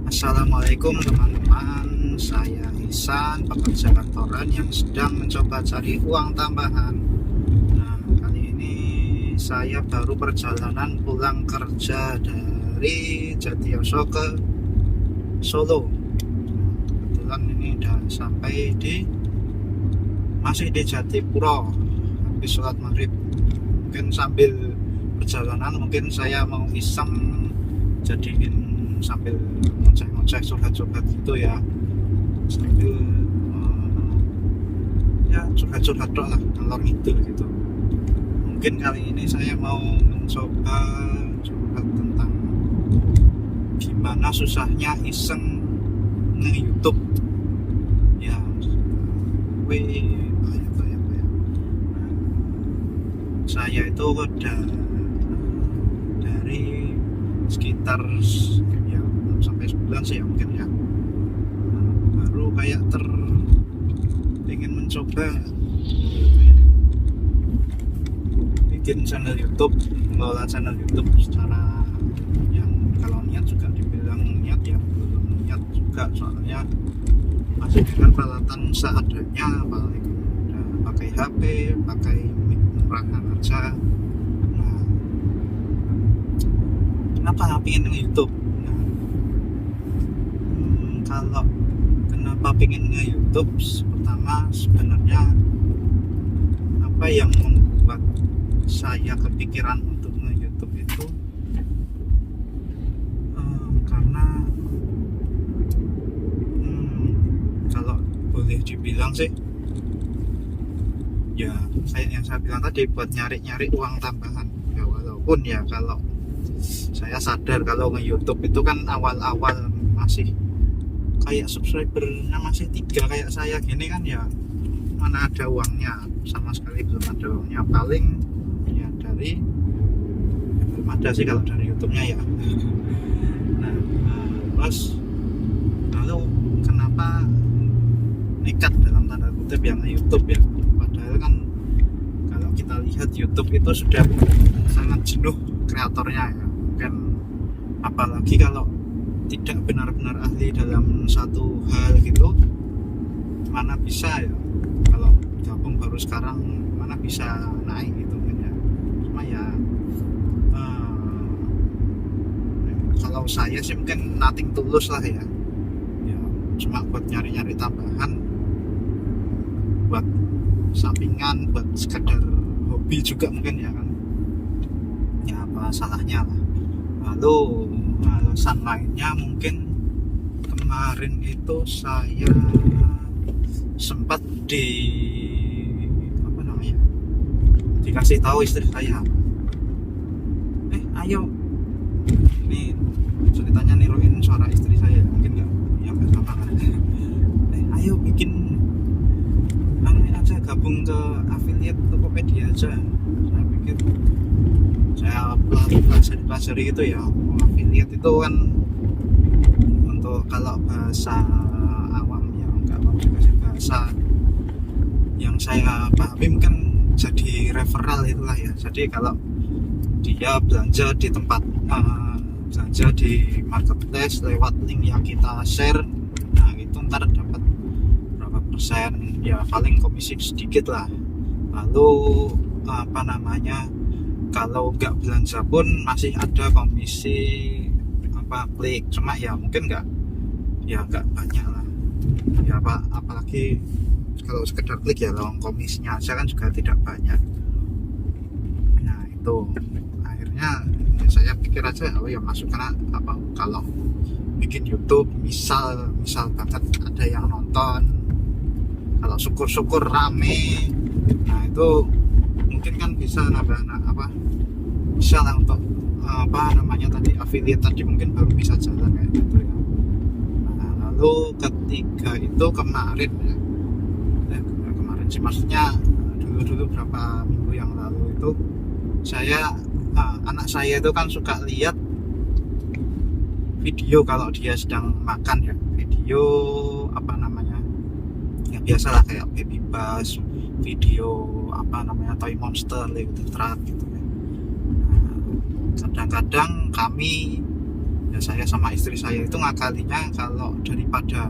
Assalamualaikum teman-teman, saya Ihsan, pekerja kantoran yang sedang mencoba cari uang tambahan. Nah, kali ini saya baru perjalanan pulang kerja dari Jatiyoso ke Solo. Kebetulan ini udah sampai masih di Jatipuro, habis sholat maghrib. Mungkin sambil perjalanan mungkin saya mau iseng jadiin sambil ngecek curhat-curhat gitu ya, sambil ya curhat-curhat doang lah, ngalor ngidul gitu. Mungkin kali ini saya mau mencoba curhat tentang gimana susahnya iseng nge-YouTube ya. Saya itu udah dari sekitar ya sampai sebulan sih ya mungkin ya, baru kayak pengen mencoba bikin channel YouTube, mengelola channel YouTube secara yang kalau niat juga dibilang niat ya belum niat juga, soalnya masih dengan peralatan seadanya, paling udah pakai HP, pakai mic murahan aja. Nah, kenapa pengen nge-YouTube? Kalau kenapa pengen nge-YouTube, pertama sebenarnya apa yang membuat saya kepikiran untuk nge-YouTube itu karena kalau boleh dibilang sih ya kayak yang saya bilang tadi, buat nyari-nyari uang tambahan ya. Walaupun ya kalau saya sadar kalau nge-YouTube itu kan awal-awal masih kayak subscribernya masih 3 kayak saya gini kan ya, mana ada uangnya, sama sekali belum ada uangnya. Paling ya belum ada sih kalau dari YouTube-nya ya. Nah, terus lalu kenapa nekat dalam tanda kutip yang YouTube ya, padahal kan kalau kita lihat YouTube itu sudah sangat jenuh kreatornya ya. Kan apalagi kalau tidak benar-benar ahli dalam satu hal gitu, mana bisa ya kalau gabung baru sekarang, mana bisa naik gitu kan ya. Cuma ya kalau saya sih mungkin nothing tulus lah ya, cuma buat nyari-nyari tambahan, buat sampingan, buat sekedar hobi juga mungkin ya kan, ya apa salahnya lah. Lalu alasan lainnya mungkin kemarin itu saya sempat dikasih tahu istri saya, ayo, ini ceritanya niruin suara istri saya mungkin nggak sama kan. Ayo bikin aja, gabung ke affiliate Tokopedia aja. Saya pikir, saya pelajari gitu ya, affiliate itu kan untuk kalau bahasa awam ya, nggak mau dikasih bahasa yang saya pahami mungkin jadi referral itulah ya. Jadi kalau dia belanja di tempat belanja di marketplace lewat link yang kita share, nah itu ntar dapat berapa persen ya, paling komisi sedikit lah. Lalu kalau nggak belanja pun masih ada komisi klik, cuma ya mungkin nggak banyak lah ya, apalagi kalau sekedar klik ya, long komisinya aja kan juga tidak banyak. Nah itu akhirnya ya saya pikir aja, ya masuk, karena kalau bikin YouTube misal banget ada yang nonton, kalau syukur-syukur rame, nah itu mungkin kan bisa bisa lah untuk tadi affiliate tadi mungkin baru bisa jalan kayak gitu ya. Nah, lalu ketiga itu kemarin sih, maksudnya dulu berapa minggu yang lalu itu saya anak saya itu kan suka lihat video kalau dia sedang makan ya, video ya biasalah kayak baby bus, video toy monster, Lego Truck gitu ya. Kadang-kadang kami Ya saya sama istri saya itu ngakalinya kalau daripada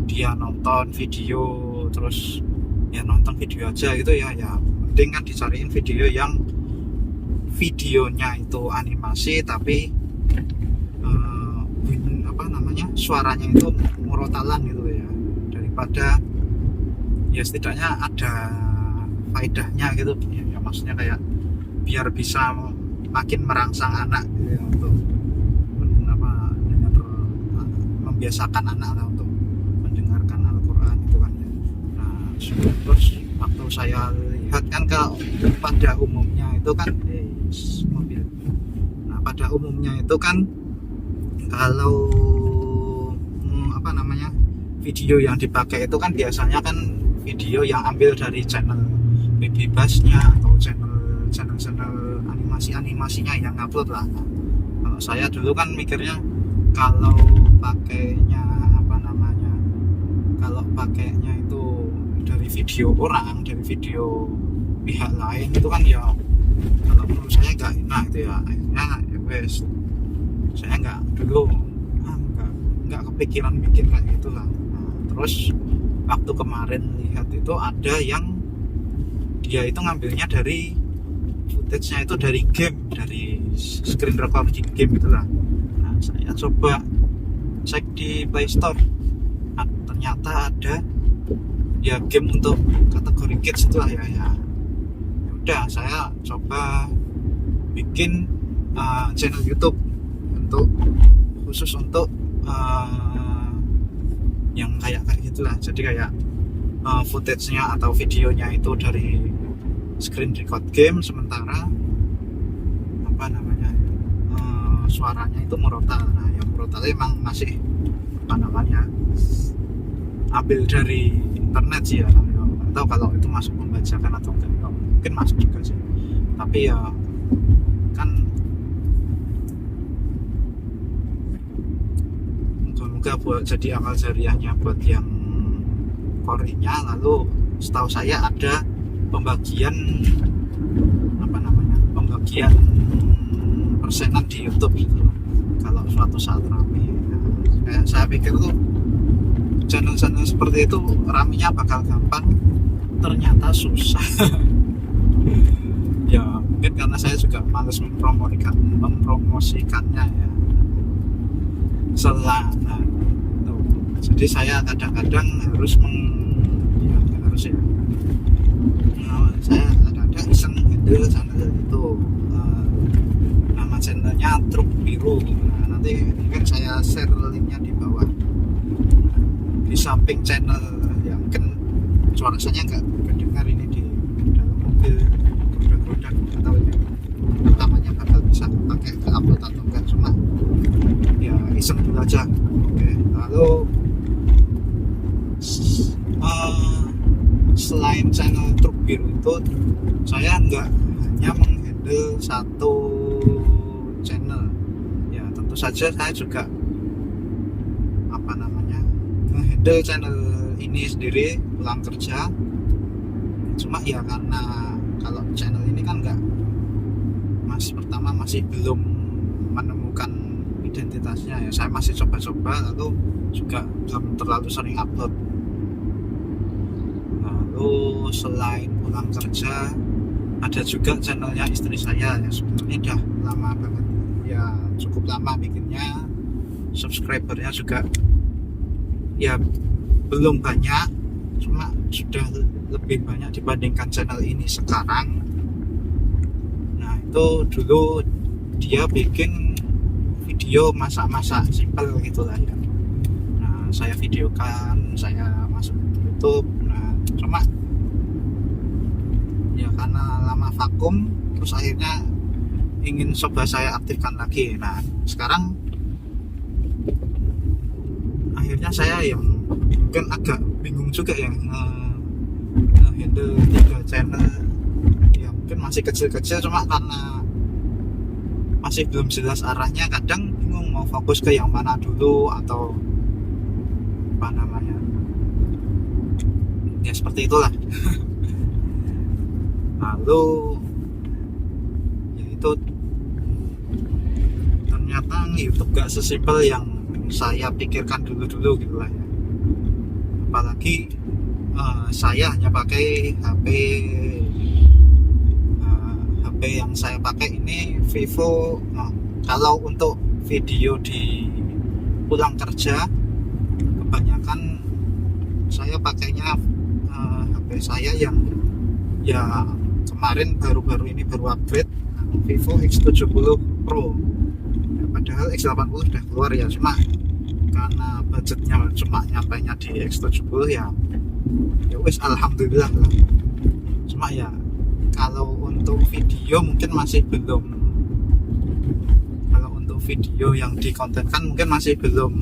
dia nonton video terus ya nonton video aja gitu ya mending kan dicariin video yang videonya itu animasi tapi suaranya itu murotalan gitu ya, daripada ya setidaknya ada faedahnya gitu ya, maksudnya kayak biar bisa makin merangsang anak gitu ya, untuk membiasakan anak lah untuk mendengarkan Al-Quran gitu kan ya. Nah terus waktu saya lihat kan pada umumnya itu kan mobil. Nah pada umumnya itu kan kalau video yang dipakai itu kan biasanya kan video yang ambil dari channel bebasnya atau channel animasinya yang upload lah. Nah, kalau saya dulu kan mikirnya kalau pakainya itu dari video orang, dari video pihak lain itu kan ya kalau menurut saya nggak enak itu ya. Akhirnya ya wes, saya nggak kepikiran bikin kayak gitulah. Nah, terus waktu kemarin lihat itu ada yang dia itu ngambilnya dari footage-nya itu dari game, dari screen recording game itulah. Nah saya coba cek di Play Store, ternyata ada ya game untuk kategori kids itulah ya. Udah saya coba bikin channel YouTube khusus untuk yang kayak gitulah. Jadi kayak footage-nya atau videonya itu dari screen record game, sementara suaranya itu murotal. Nah yang murotal emang masih ambil dari internet sih ya, atau kalau itu masuk pembajakan atau enggak, mungkin masuk juga sih, tapi ya kan moga-moga buat jadi amal jariahnya buat yang Korea. Lalu setahu saya ada pembagian persenan di YouTube gitu kalau suatu saat rame. Nah, saya pikir tuh channel-channel seperti itu ramenya bakal gampang, ternyata susah. Ya mungkin karena saya juga males mempromosikannya ya. Jadi saya kadang-kadang harus saya kadang-kadang iseng handle channel itu, nama channelnya Truk Biru. Nah, nanti mungkin saya share linknya di bawah. Di samping channel yang mungkin suaranya nggak kedengar ini di dalam mobil produk atau ini utamanya bakal bisa pakai ke upload atau enggak, cuma ya iseng dulu aja. Oke. Lalu selain channel Truk Biru itu, saya nggak hanya menghandle satu channel ya, tentu saja saya juga menghandle channel ini sendiri pulang kerja. Cuma ya karena kalau channel ini kan masih belum menemukan identitasnya ya, saya masih coba-coba, lalu juga belum terlalu sering upload. Lalu selain pulang kerja ada juga channelnya istri saya ya, sebenarnya udah lama banget ya, cukup lama bikinnya, subscribernya juga ya belum banyak, cuma sudah lebih banyak dibandingkan channel ini sekarang. Nah itu dulu dia bikin video masak-masak simpel gitulah ya. Nah saya videokan, saya masuk YouTube. Nah cuma ya karena lama vakum, terus akhirnya ingin coba saya aktifkan lagi. Nah sekarang akhirnya saya yang mungkin agak bingung juga yang handle 3 channel ya, mungkin masih kecil-kecil, cuma karena masih belum jelas arahnya, kadang bingung mau fokus ke yang mana dulu atau ya seperti itulah. Lalu ya itu ternyata YouTube gak sesimpel yang saya pikirkan dulu gitu lah ya. Apalagi saya hanya pakai HP yang saya pakai ini Vivo. Kalau untuk video di pulang kerja kebanyakan saya pakainya HP saya yang ya kemarin baru upgrade, Vivo X70 Pro ya, padahal X80 udah keluar ya, cuma karena budgetnya cuma nyampainya di X70 ya wis alhamdulillah lah. Cuma ya kalau untuk video mungkin masih belum, kalau untuk video yang dikontenkan mungkin masih belum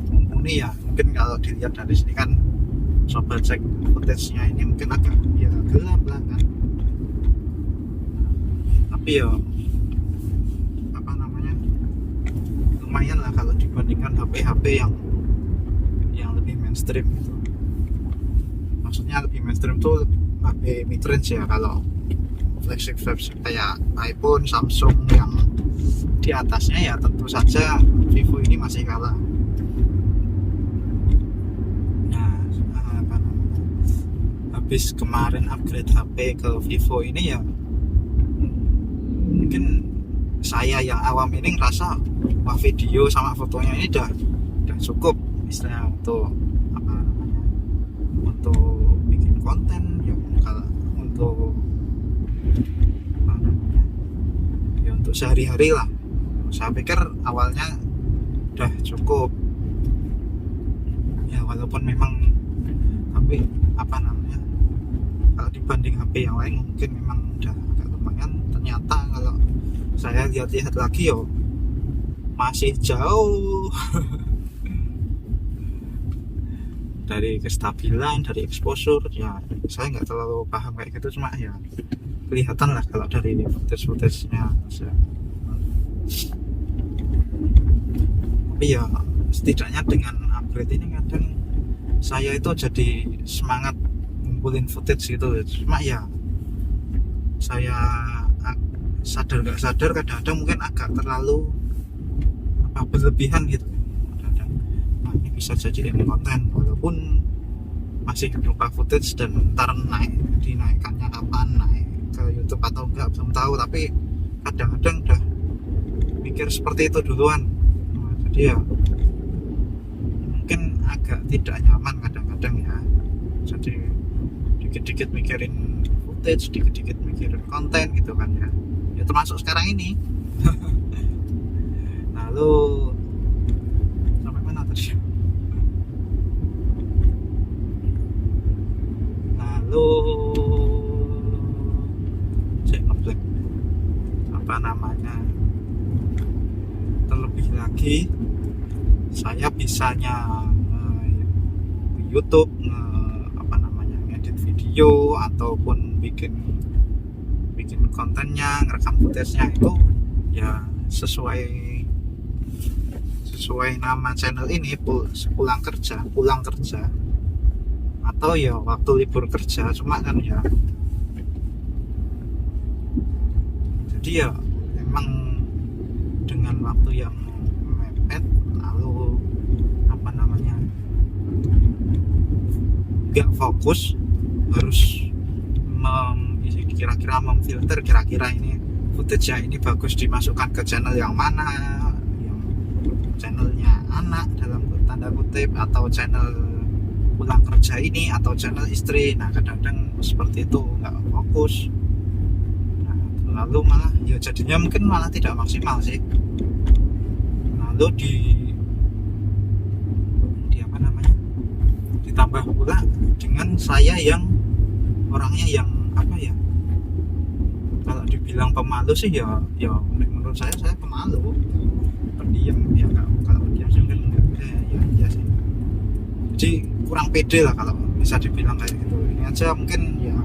mumpuni ya. Mungkin kalau dilihat dari sini kan sobat cek footage-nya ini mungkin agak ya gelap lah kan, tapi ya apa namanya, lumayan lah kalau dibandingkan HP-HP yang lebih mainstream gitu. Maksudnya lebih mainstream tuh HP mid-range ya. Kalau flagship kayak iPhone, Samsung yang di atasnya ya tentu saja Vivo ini masih kalah. Nah, apa namanya, habis kemarin upgrade HP ke Vivo ini ya mungkin saya yang awam ini ngerasa wah video sama fotonya ini udah cukup istilahnya untuk apa namanya, untuk bikin konten ya. Kalau untuk apa namanya ya untuk sehari-hari lah, saya pikir awalnya udah cukup ya, walaupun memang tapi apa namanya, kalau dibanding HP yang lain mungkin memang udah agak lumayan. Ternyata kalau saya lihat-lihat lagi yo masih jauh dari kestabilan, dari exposure ya. Saya nggak terlalu paham kayak gitu, cuma ya kelihatan lah kalau dari footage-nya. Tapi ya setidaknya dengan upgrade ini kadang saya itu jadi semangat ngumpulin footage gitu. Cuma ya saya sadar nggak sadar kadang-kadang mungkin agak terlalu berlebihan gitu. Nah, ini bisa jadi konten walaupun masih berupa footage dan ntar dinaikkannya kapan, naik ke YouTube atau enggak belum tahu, tapi kadang-kadang udah mikir seperti itu duluan. Nah, jadi ya mungkin agak tidak nyaman kadang-kadang ya. Jadi dikit-dikit mikirin footage, dikit-dikit mikirin konten gitu kan ya. Ya termasuk sekarang ini. Lalu sampai mana tadi? Lalu cek ngeblek apa namanya, terlebih lagi saya bisanya YouTube apa namanya, ngedit video ataupun bikin kontennya, ngerekam footage-nya itu ya sesuai nama channel ini, pulang kerja atau ya waktu libur kerja. Cuma kan ya jadi ya memang dengan waktu yang mepet, lalu apa namanya, gak fokus, harus kira-kira memfilter kira-kira ini footage-nya ini bagus dimasukkan ke channel yang mana, yang channelnya anak dalam tanda kutip, atau channel pulang kerja ini, atau channel istri. Nah kadang-kadang seperti itu, nggak fokus. Nah, lalu malah ya jadinya mungkin malah tidak maksimal sih. Lalu di apa namanya, ditambah pula dengan saya yang orangnya yang apa ya, kalau dibilang pemalu sih ya menurut saya pemalu, pendiam ya. Kalau pendiam sih mungkin ya sih, jadi kurang pede lah kalau bisa dibilang kayak gitu. Ini aja mungkin ya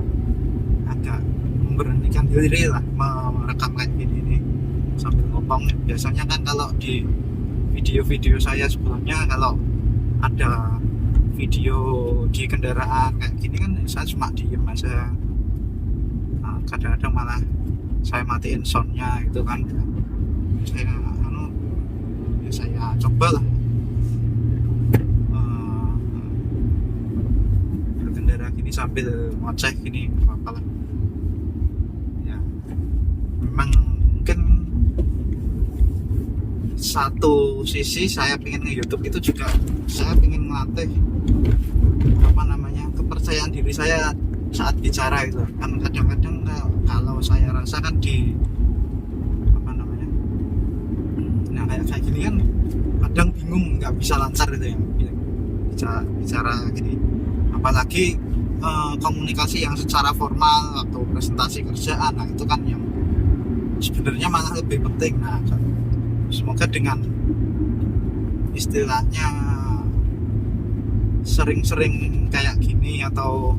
agak memberhentikan diri lah merekam kayak gini ini sambil ngomong. Biasanya kan kalau di video-video saya sebelumnya, kalau ada video di kendaraan kayak gini kan saya cuma diem aja. Nah, kadang-kadang malah saya matiin soundnya itu kan, saya ya saya cobalah berkendara gini sambil ngoceh gini, apa-apa lah ya. Memang mungkin satu sisi saya pengen nge-YouTube itu juga saya pengen melatih apa namanya kepercayaan diri saya saat bicara itu kan. Kadang-kadang kalau saya rasa kan di apa namanya, nah kayak gini kan kadang bingung, nggak bisa lancar gitu ya bicara gini, apalagi komunikasi yang secara formal atau presentasi kerjaan. Nah itu kan yang sebenarnya malah lebih penting. Nah semoga dengan istilahnya sering-sering kayak gini atau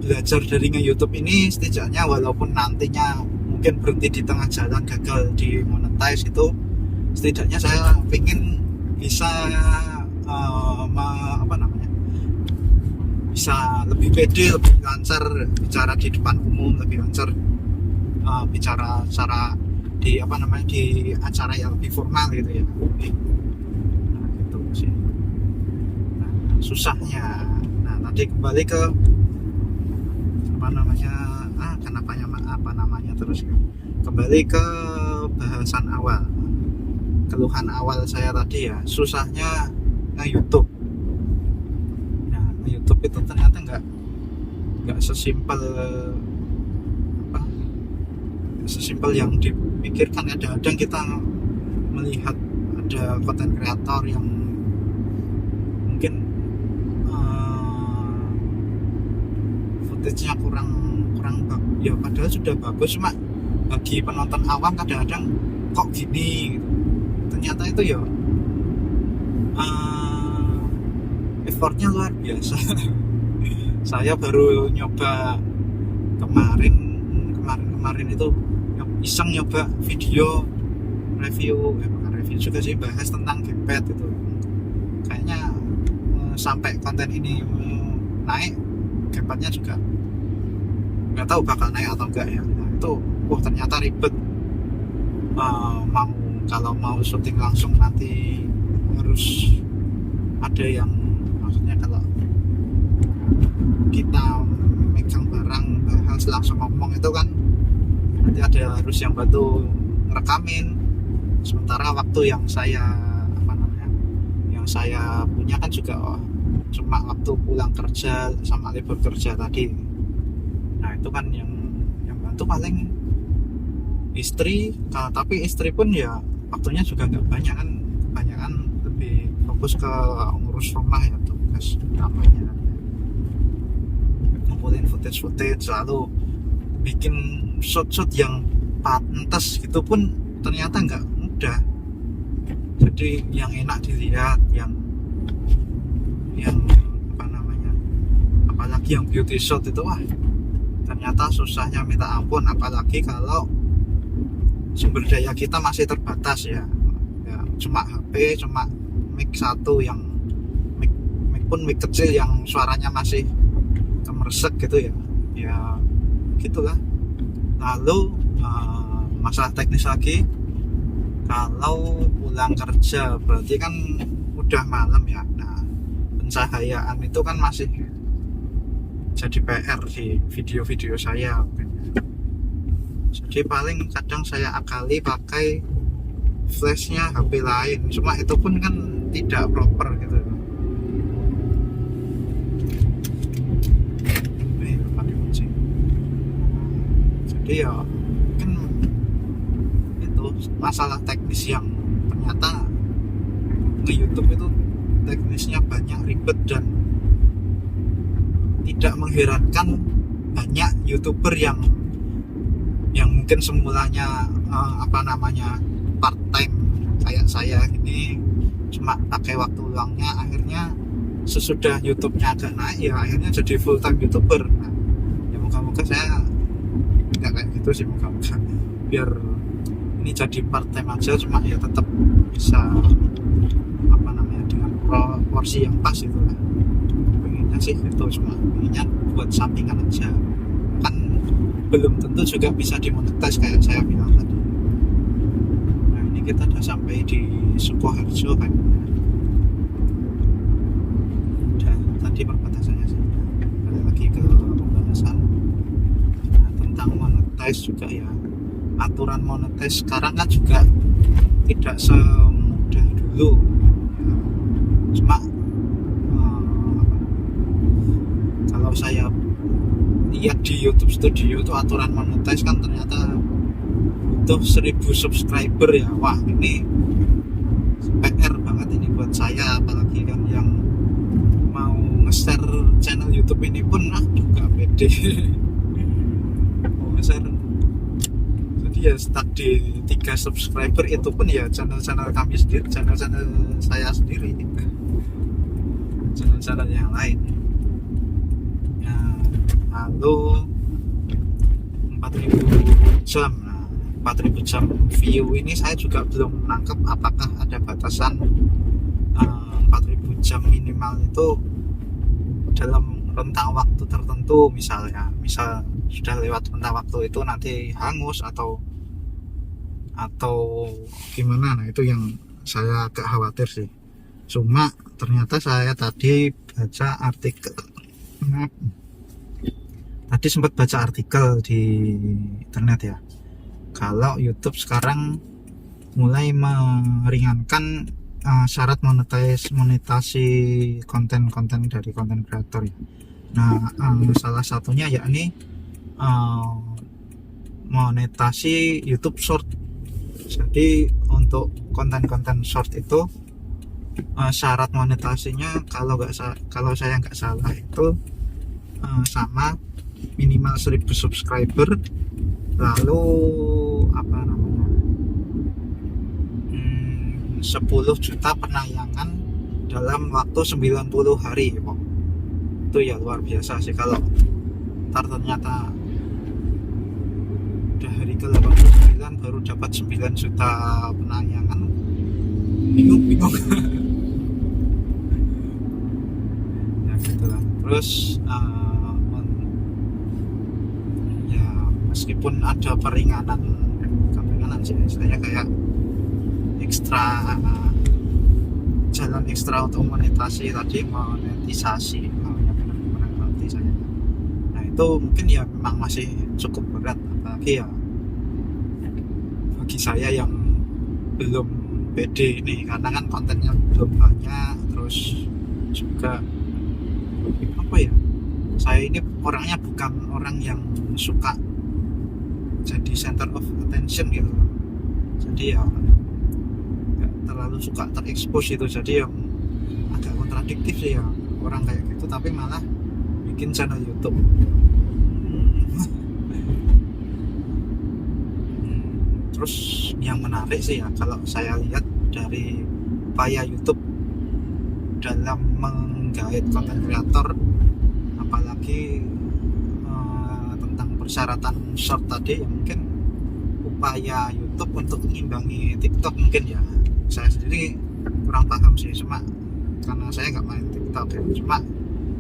belajar dari nge-YouTube ini, setidaknya walaupun nantinya mungkin berhenti di tengah jalan, gagal di monetize itu, setidaknya saya pengen bisa apa namanya, bisa lebih pede, lebih lancar bicara di depan umum, lebih lancar bicara secara di apa namanya, di acara yang lebih formal gitu ya. Nah gitu sih. Nah, susahnya. Nah tadi kembali ke apa namanya, apa namanya terus kembali ke bahasan awal, keluhan awal saya tadi ya, susahnya nge-YouTube. Nah nge-YouTube itu ternyata nggak sesimpel apa, sesimpel yang dipikirkan. Kadang-kadang kita melihat ada konten kreator yang mungkin footage-nya kurang ya, padahal sudah bagus, cuma bagi penonton awam kadang-kadang kok gini gitu. Ternyata itu ya effortnya luar biasa. Saya baru nyoba kemarin itu iseng nyoba video review, bukan review juga sih, bahas tentang gamepad itu. Kayaknya sampai konten ini naik, gamepadnya juga nggak tahu bakal naik atau enggak ya. Nah, itu ternyata ribet. Kalau mau syuting langsung nanti harus ada yang, maksudnya kalau kita megang barang harus langsung ngomong itu kan nanti ada harus yang bantu ngerekamin. Sementara waktu yang saya apa namanya, yang saya punya kan juga cuma waktu pulang kerja sama libur kerja tadi. Nah itu kan yang bantu paling istri, tapi istri pun ya waktunya juga nggak banyak kan, kebanyakan lebih fokus ke ngurus rumah ya, tugas utamanya ngumpulin footage lalu bikin shot yang pantas gitu pun ternyata nggak mudah. Jadi yang enak dilihat, yang apa namanya, apalagi yang beauty shot itu wah ternyata susahnya minta ampun, apalagi kalau sumber daya kita masih terbatas ya cuma HP, cuma mic satu, yang mic pun mic kecil yang suaranya masih kemersek gitu ya gitulah. Lalu masalah teknis lagi, kalau pulang kerja berarti kan udah malam ya. Nah pencahayaan itu kan masih jadi PR di video-video saya. Jadi paling kadang saya akali pakai flashnya HP lain, cuma itu pun kan tidak proper gitu. Jadi ya mungkin itu masalah teknis yang ternyata nge-YouTube itu teknisnya banyak, ribet, dan tidak mengherankan banyak YouTuber yang mungkin semulanya apa namanya part time kayak saya ini, cuma pakai waktu luangnya, akhirnya sesudah YouTube-nya agak naik ya akhirnya jadi full time YouTuber. Nah, ya moga-moga saya nggak kayak gitu sih, moga-moga biar ini jadi part time aja, cuma ya tetap bisa apa namanya dengan porsi yang pas itu lah. Pengennya sih itu, cuma pengennya buat sampingan aja, kan belum tentu juga bisa dimonetize kayak saya bilang tadi. Nah ini ini kita udah sampai di Sukoharjo kan. Udah tadi perbatasannya sih. Balik lagi ke pembahasan. Nah, tentang monetize juga ya. Aturan monetize sekarang kan juga tidak semudah dulu. Cuma kalau saya lihat di YouTube Studio itu aturan monetize kan ternyata butuh 1000 subscriber ya. Wah, ini PR banget ini buat saya, apalagi kan yang mau nge-share channel YouTube ini pun gak pede mau nge-share. Jadi ya stuck di 3 subscriber, itu pun ya channel-channel kami sendiri, channel-channel saya sendiri, channel-channel yang lain. Lalu 4.000 jam. Nah, 4.000 jam view ini saya juga belum menangkap apakah ada batasan 4.000 jam minimal itu dalam rentang waktu tertentu, misal sudah lewat rentang waktu itu nanti hangus atau gimana. Nah, itu yang saya agak khawatir sih. Cuma ternyata saya tadi baca artikel, tadi sempat baca artikel di internet ya, kalau YouTube sekarang mulai meringankan syarat monetasi konten-konten dari konten kreator ya. Nah, salah satunya yakni monetasi YouTube Short. Jadi untuk konten-konten short itu syarat monetasinya kalau saya nggak salah itu sama minimal 1000 subscriber, lalu 10 juta penayangan dalam waktu 90 hari. Itu ya luar biasa sih. Kalau ntar ternyata udah hari ke-89 baru dapat 9 juta penayangan, bingung ya gitulah. Terus ya meskipun ada peringanan sih, istilahnya kayak jalan ekstra untuk monetisasi saya. Nah, itu mungkin ya memang masih cukup berat, apalagi ya bagi saya yang belum pede ini, karena kan kontennya belum banyak. Terus juga saya ini orangnya bukan orang yang suka jadi center of attention gitu, jadi ya nggak terlalu suka terekspos itu. Jadi yang agak kontradiktif sih ya orang kayak gitu, tapi malah bikin channel YouTube. Terus yang menarik sih ya, kalau saya lihat dari upaya YouTube dalam menggait konten kreator, apalagi tentang persyaratan short tadi, ya mungkin upaya YouTube untuk mengimbangi TikTok mungkin ya. Saya sendiri kurang paham sih, cuma karena saya nggak main TikTok ya. Cuma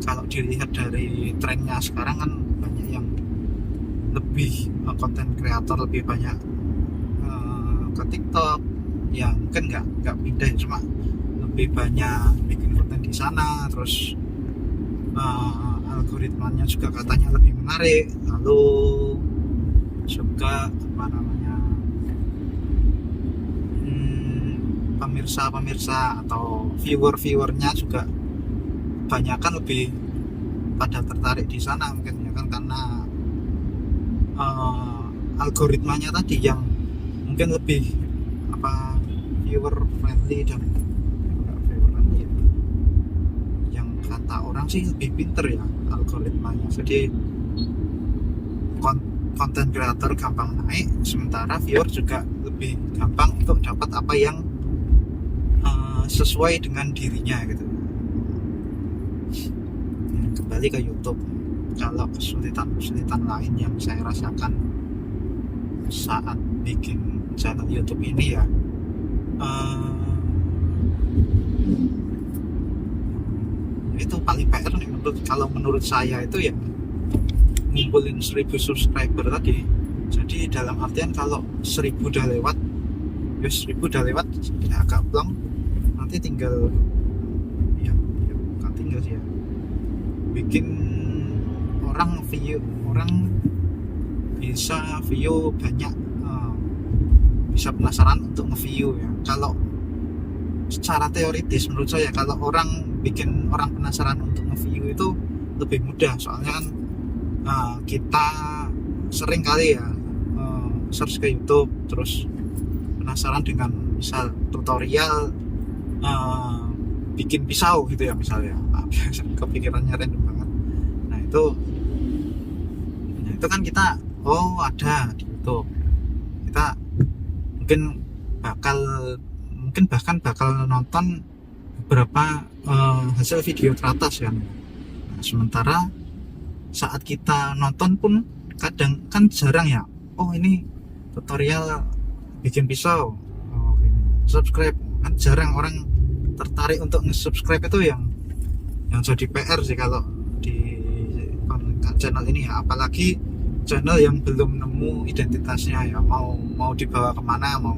kalau dilihat dari trennya sekarang kan banyak yang lebih konten kreator lebih banyak ke TikTok ya, mungkin nggak pindah, cuma lebih banyak bikin konten di sana. Terus algoritmanya juga katanya lebih menarik, lalu juga pemirsa atau viewernya juga kebanyakan lebih pada tertarik di sana mungkin ya kan, karena algoritmanya tadi yang mungkin lebih viewer friendly dan yang kata orang sih lebih pinter ya algoritmanya. Jadi konten kreator gampang naik, sementara viewer juga lebih gampang untuk dapat apa yang sesuai dengan dirinya gitu. Kembali ke YouTube, kalau kesulitan lain yang saya rasakan saat bikin channel YouTube ini ya, itu paling PR nih menurut saya itu ya ngumpulin 1000 subscriber tadi. Jadi dalam artian kalau 1000 udah lewat, Yus 1000 udah lewat ya agak plong, nanti tinggal ya bukan tinggal sih ya, bikin orang bisa view banyak, bisa penasaran untuk nge-view ya. Kalau secara teoritis menurut saya kalau orang bikin orang penasaran untuk nge-view itu lebih mudah, soalnya kan kita sering kali ya search ke YouTube terus penasaran dengan misal tutorial bikin pisau gitu ya misalnya, kepikirannya random banget. Nah itu kan kita ada di YouTube, kita mungkin bahkan bakal nonton beberapa hasil video teratas kan. Nah, sementara saat kita nonton pun kadang kan jarang ya, ini tutorial bikin pisau, subscribe, kan jarang orang tertarik untuk nge-subscribe. Itu yang jadi PR sih kalau di channel ini ya, apalagi channel yang belum nemu identitasnya ya, mau dibawa kemana, mau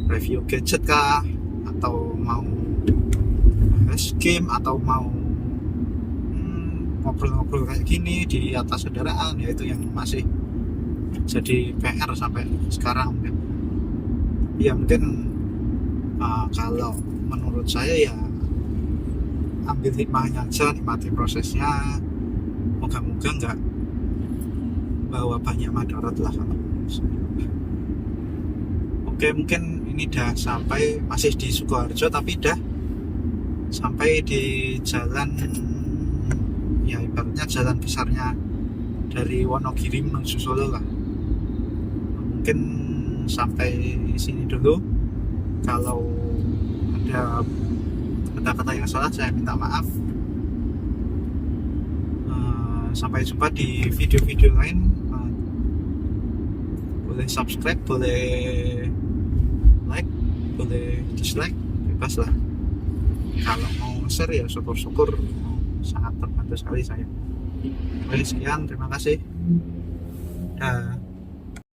review gadget kah, atau mau bahas game, atau mau ngobrol-ngobrol kayak gini di atas kendaraan, ya itu yang masih jadi PR sampai sekarang mungkin. Ya mungkin kalau menurut saya ya ambil hikmahnya aja, nikmati prosesnya, moga-moga nggak bawa banyak madarat lah kalau menurut saya. Oke, mungkin ini udah sampai, masih di Sukoharjo tapi udah sampai di jalan ya ibaratnya jalan besarnya dari Wonogiri menuju Solo lah. Mungkin sampai sini dulu. Kalau ada kata-kata yang salah saya minta maaf. Sampai jumpa di video-video lain. Boleh subscribe, boleh like, boleh dislike, bebas lah. Kalau mau share ya syukur-syukur, sangat terbantu sekali saya. Oke, sekian, terima kasih. Dah.